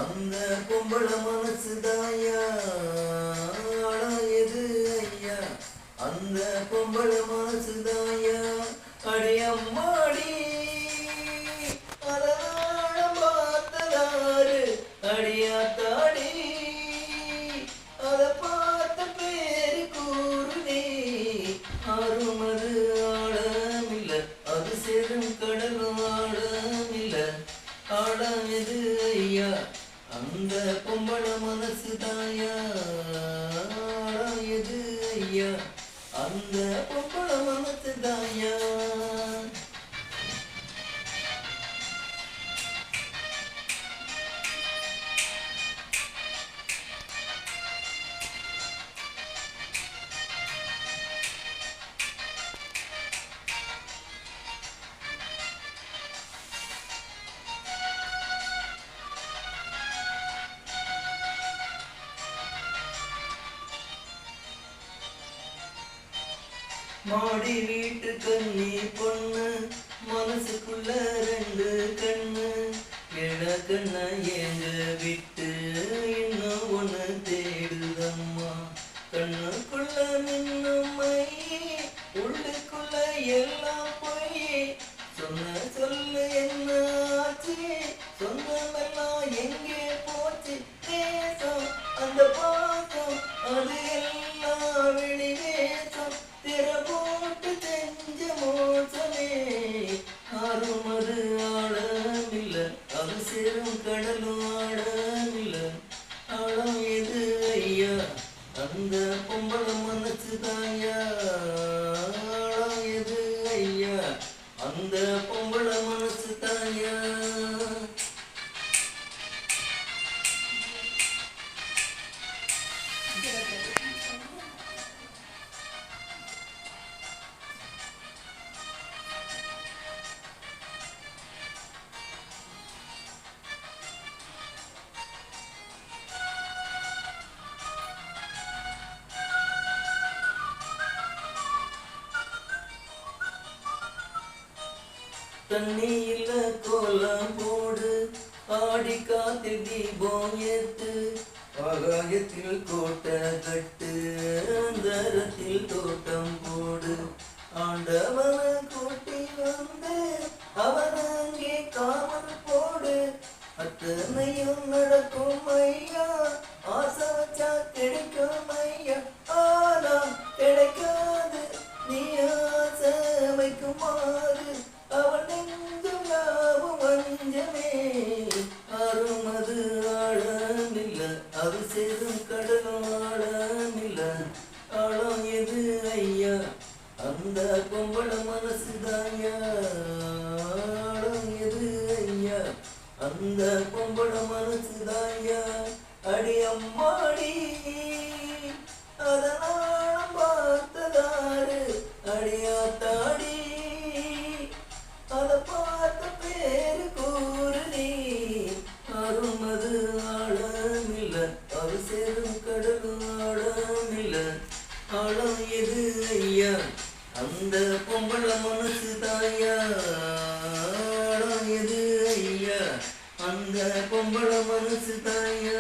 அந்த பொம்பள மனசு தாயா எது ஐயா அந்த பொம்பள மனசு தாயா அடியம்மாடி அதனால பார்த்ததாரு அடியாத்தாடி அத பார்த்த பேரு கூறுனே அருமது ஆழமில்ல அது சேரும் கடலும் ஆழமில்ல ஆழம் எது ஐயா அந்த பொம்பள மனசு தாயா ஆழம் எது ஐயா அந்த பொம்பள மனசு தாயா மாடி வீட்டு கண்ணி பொண்ணு மனசுக்குள்ள ரெண்டு கண்ணு எட கண்ண ஏங்க விட்டு இன்னும் ஒண்ணு தேடுதம்மா கண்ணுக்குள்ள நின்னுமை உள்ளுக்குள்ள எல்லாம் போய் சொன்ன சொல்லு என்ன ஆச்சு சொந்தமெல்லாம் எங்கே போச்சு தேசம் அந்த பாசம் அது எல்லாம் வெளிவேசம் திறபோட்டு செஞ்ச மோசமே அருமது ஆழமில்ல அது சேரும் கடலும் ஆழமில்ல ஆழம் எது ஐயா அந்த பொம்பள மனசு தாயா ஆழம் எது ஐயா அந்த பொம்பள மனசு தாயா தண்ணியில கோலம் போடு ஆடி காத்து தீபம் ஏத்து ஆகாயத்தில் கோட்டை கட்டு அந்தரத்தில் தோட்டம் போடு ஆண்டவன கூட்டி வந்து அவன் அங்கே காவல் போடு அத்தனையும் நடக்கும் ஐயா ஆசை வச்சா கிடைக்கும் ஐயா ஆனா கிடைக்காது நீ ஆசை வைக்குமாறு அவள் நெஞ்சும் யாவும் வஞ்சமே அருமது ஆழமில்ல அது சேரும் கடலும் ஆழமில்ல ஆழம் எது ஐயா அந்த பொம்பள மனசு தாயா ஆழம் எது ஐயா அந்த பொம்பள மனசு தாயா அடி அம்மாடி அதனால பார்த்ததாரு அடியாத்தாடி அத பார்த்த பேரு கூறு நீ அருமது ஆழமில்ல அது சேரும் கடலும் ஆழமில்ல ஆழம் எது ஐயா அந்த பொம்பள மனசு தாயா ஆழம் எது ஐயா அந்த பொம்பள மனசு தாயா